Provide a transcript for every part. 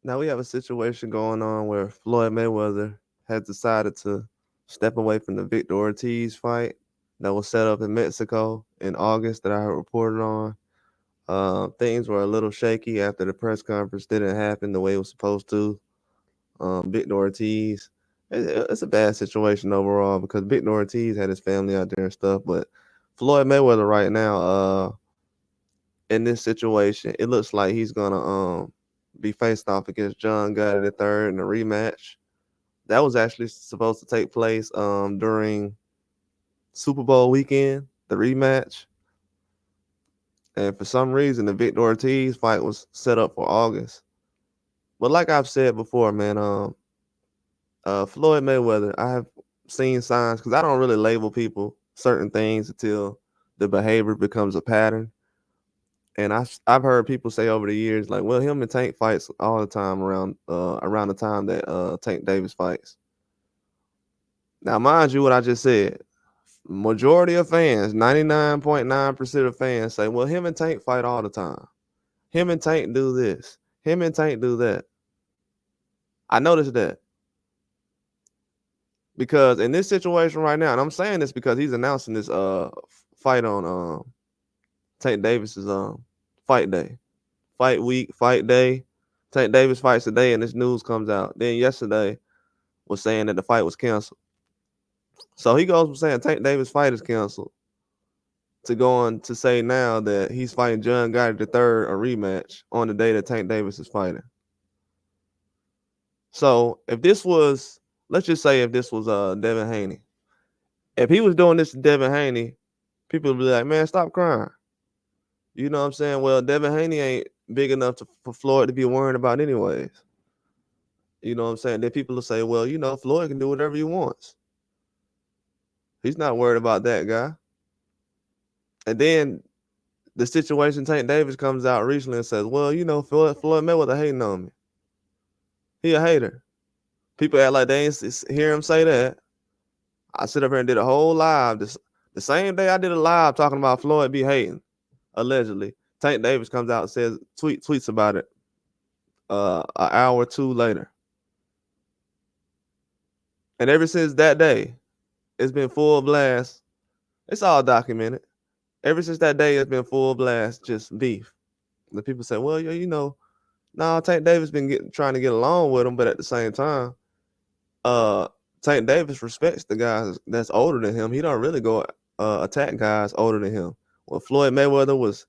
Now we have a situation going on where Floyd Mayweather has decided to step away from the Victor Ortiz fight that was set up in Mexico in August that I had reported on. Things were a little shaky after the press conference didn't happen the way it was supposed to. Victor Ortiz, it's a bad situation overall because Victor Ortiz had his family out there and stuff, but Floyd Mayweather right now, in this situation, it looks like he's gonna be faced off against John Gotti the third in a rematch. That was actually supposed to take place during Super Bowl weekend, the rematch. And for some reason the Victor Ortiz fight was set up for August. But like I've said before, man, Floyd Mayweather, I have seen signs because I don't really label people certain things until the behavior becomes a pattern. And I've heard people say over the years, like, well, him and Tank fights all the time around the time that Tank Davis fights. Now, mind you, what I just said, majority of fans, 99.9% of fans say, well, him and Tank fight all the time. Him and Tank do this. Him and Tank do that. I noticed that because in this situation right now, and I'm saying this because he's announcing this fight on Tank Davis's fight day, fight week, fight day. Tank Davis fights today, and this news comes out. Then yesterday was saying that the fight was canceled. So he goes from saying Tank Davis fight is canceled to going to say now that he's fighting John Gotti the third a rematch on the day that Tank Davis is fighting. So if this was, let's just say if this was Devin Haney, if he was doing this to Devin Haney, people would be like, man, stop crying. You know what I'm saying? Well, Devin Haney ain't big enough for Floyd to be worrying about anyways. You know what I'm saying? Then people will say, well, Floyd can do whatever he wants. He's not worried about that guy. And then the situation, Tank Davis comes out recently and says, well, Floyd Mayweather hating on me. He a hater. People act like they ain't hear him say that. I sit up here and did a whole live. The same day I did a live talking about Floyd be hating, allegedly. Tank Davis comes out and says, tweets about it an hour or two later. And ever since that day, it's been full blast. It's all documented. Ever since that day, it's been full blast, just beef. The people say, well, no, Tank Davis been trying to get along with him, but at the same time, Tank Davis respects the guys that's older than him. He don't really go attack guys older than him. Well, Floyd Mayweather was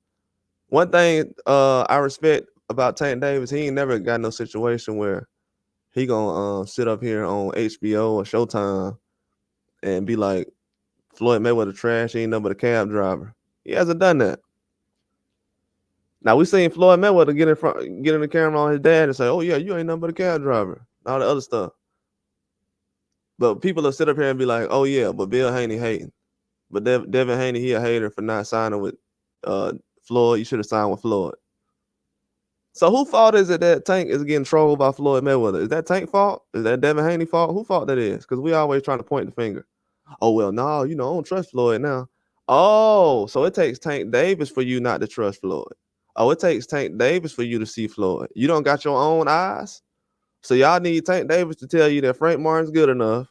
one thing I respect about Tank Davis. He ain't never got no situation where he gonna sit up here on HBO or Showtime and be like, Floyd Mayweather trash. He ain't nothing but a cab driver. He hasn't done that. Now we seen Floyd Mayweather get in the camera on his dad and say, "Oh yeah, you ain't nothing but a cab driver," and all the other stuff. But people will sit up here and be like, "Oh yeah, but Bill Haney hating." But Devin Haney, he a hater for not signing with Floyd. You should have signed with Floyd. So who fault is it that Tank is getting trolled by Floyd Mayweather? Is that Tank fault? Is that Devin Haney fault? Who fault that is? Because we always trying to point the finger. Oh well, no, I don't trust Floyd now. Oh, so it takes Tank Davis for you not to trust Floyd. Oh, it takes Tank Davis for you to see Floyd. You don't got your own eyes. So y'all need Tank Davis to tell you that Frank Martin's good enough.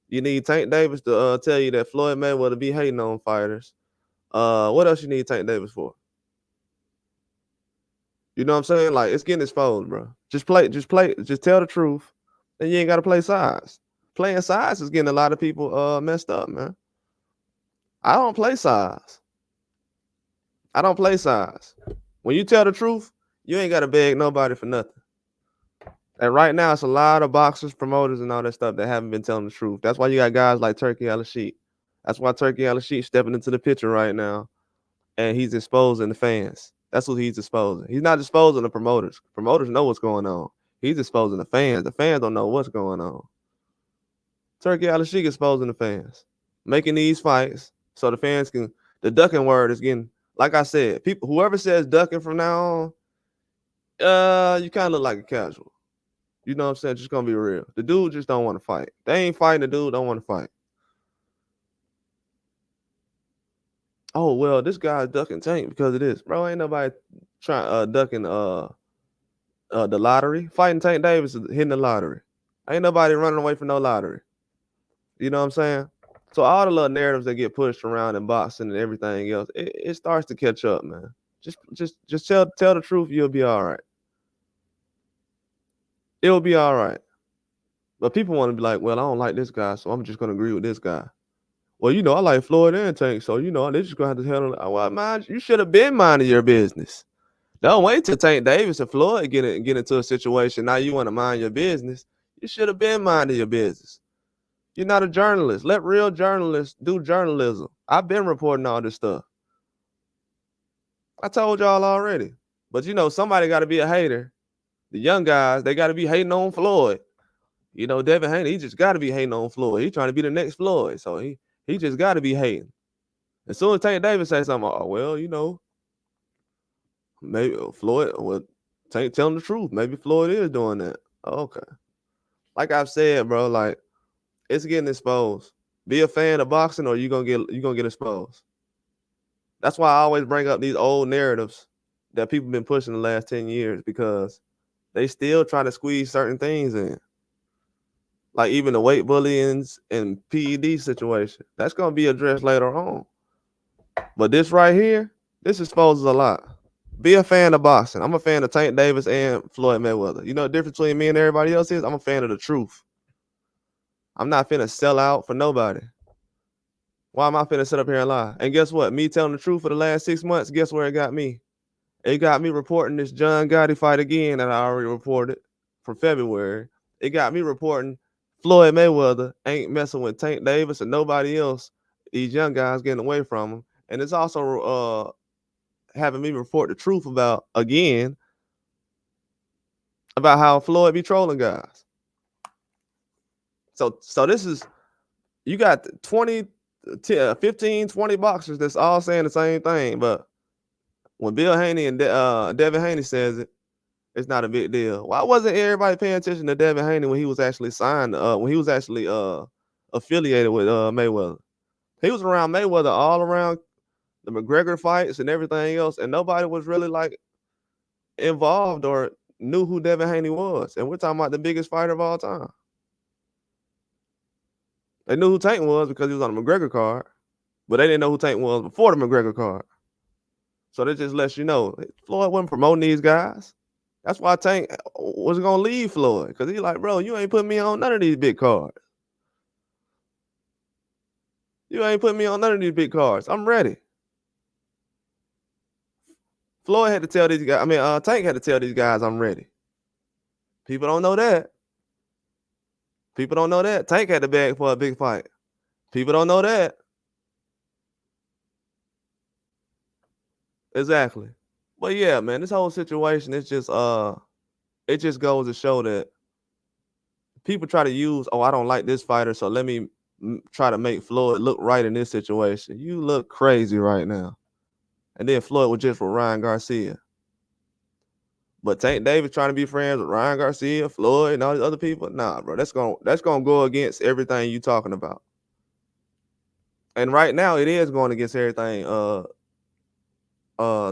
You need Tank Davis to tell you that Floyd Mayweather be hating on fighters. What else you need Tank Davis for? You know what I'm saying? Like, it's getting exposed, bro. Just tell the truth, and you ain't gotta play sides. Playing sides is getting a lot of people messed up, man. I don't play sides. I don't play sides. When you tell the truth, you ain't gotta beg nobody for nothing. And right now, it's a lot of boxers, promoters, and all that stuff that haven't been telling the truth. That's why you got guys like Turkey Al-Sheet. That's why Turkey Al-Sheet stepping into the picture right now, and he's exposing the fans. That's what he's exposing. He's not exposing the promoters. Promoters know what's going on. He's exposing the fans. The fans don't know what's going on. Turkey Al-Sheet exposing the fans, making these fights so the fans can. The ducking word is getting, like I said, people. Whoever says ducking from now on, you kind of look like a casual. You know what I'm saying? Just gonna be real. The dude just don't want to fight. They ain't fighting. The dude don't want to fight. Oh well, this guy's ducking Tank because of this, bro. Ain't nobody trying ducking The lottery. Fighting Tank Davis is hitting the lottery. Ain't nobody running away from no lottery. You know what I'm saying? So all the little narratives that get pushed around in boxing and everything else, it starts to catch up, man. Just tell the truth, you'll be all right. It'll be all right. But people want to be like, well, I don't like this guy, so I'm just gonna agree with this guy. Well, I like Floyd and Tank, so they're just gonna have to handle it. Well, mind you should have been minding your business. Don't wait till Tank Davis and Floyd get into a situation. Now you want to mind your business. You should have been minding your business. You're not a journalist. Let real journalists do journalism. I've been reporting all this stuff. I told y'all already. But somebody got to be a hater. The young guys, they got to be hating on Floyd. Devin Haney, he just got to be hating on Floyd. He trying to be the next Floyd. So he just got to be hating. As soon as Tank Davis say something, oh, well, maybe Floyd, well, Tank telling the truth. Maybe Floyd is doing that. Okay. Like I've said, bro, like it's getting exposed. Be a fan of boxing or you're gonna get exposed. That's why I always bring up these old narratives that people been pushing the last 10 years because they still try to squeeze certain things in. Like even the weight bullyings and PED situation. That's gonna be addressed later on. But this right here, this exposes a lot. Be a fan of boxing. I'm a fan of Tank Davis and Floyd Mayweather. You know the difference between me and everybody else is? I'm a fan of the truth. I'm not finna sell out for nobody. Why am I finna sit up here and lie? And guess what? Me telling the truth for the last 6 months, guess where it got me? It got me reporting this John Gotti fight again that I already reported from February. It got me reporting Floyd Mayweather ain't messing with Tank Davis and nobody else. These young guys getting away from him. And it's also having me report the truth about how Floyd be trolling guys. So this is, you got 15, 20 boxers that's all saying the same thing. But when Bill Haney and Devin Haney says it, it's not a big deal. Why wasn't everybody paying attention to Devin Haney when he was actually signed, when he was actually affiliated with Mayweather? He was around Mayweather all around the McGregor fights and everything else, and nobody was really like involved or knew who Devin Haney was. And we're talking about the biggest fighter of all time. They knew who Tank was because he was on the McGregor card, but they didn't know who Tank was before the McGregor card. So that just lets you know Floyd wasn't promoting these guys. That's why Tank was gonna leave Floyd, because he's like, bro, you ain't putting me on none of these big cards. You ain't putting me on none of these big cards. I'm ready. Floyd had to tell these guys, Tank had to tell these guys I'm ready. People don't know that. People don't know that. Tank had to beg for a big fight. People don't know that. Exactly. But yeah, man, this whole situation, it just goes to show that people try to use, I don't like this fighter, so let me try to make Floyd look right in this situation. You look crazy right now. And then Floyd was just with Ryan Garcia. But Tank Davis trying to be friends with Ryan Garcia, Floyd, and all these other people. Nah, bro, that's gonna go against everything you talking about. And right now, it is going against everything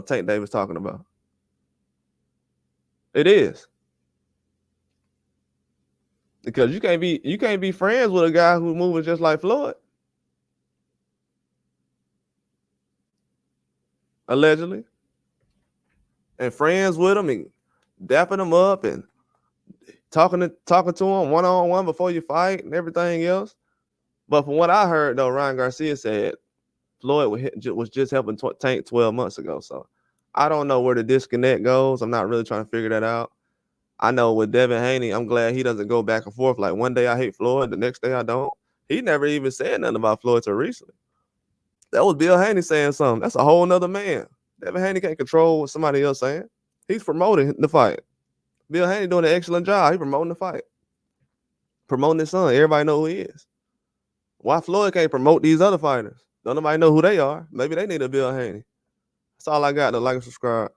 Tank Davis talking about. It is. Because you can't be friends with a guy who's moving just like Floyd. Allegedly. And friends with him and dapping him up and talking to him one-on-one before you fight and everything else. But from what I heard, though, Ryan Garcia said Floyd was just helping Tank 12 months ago. So I don't know where the disconnect goes. I'm not really trying to figure that out. I know with Devin Haney, I'm glad he doesn't go back and forth. Like one day I hate Floyd, the next day I don't. He never even said nothing about Floyd till recently. That was Bill Haney saying something. That's a whole nother man. Devin Haney can't control what somebody else saying. He's promoting the fight. Bill Haney doing an excellent job. He's promoting the fight. Promoting his son. Everybody know who he is. Why Floyd can't promote these other fighters? Don't nobody know who they are. Maybe they need a Bill Haney. That's all I got. To like and subscribe.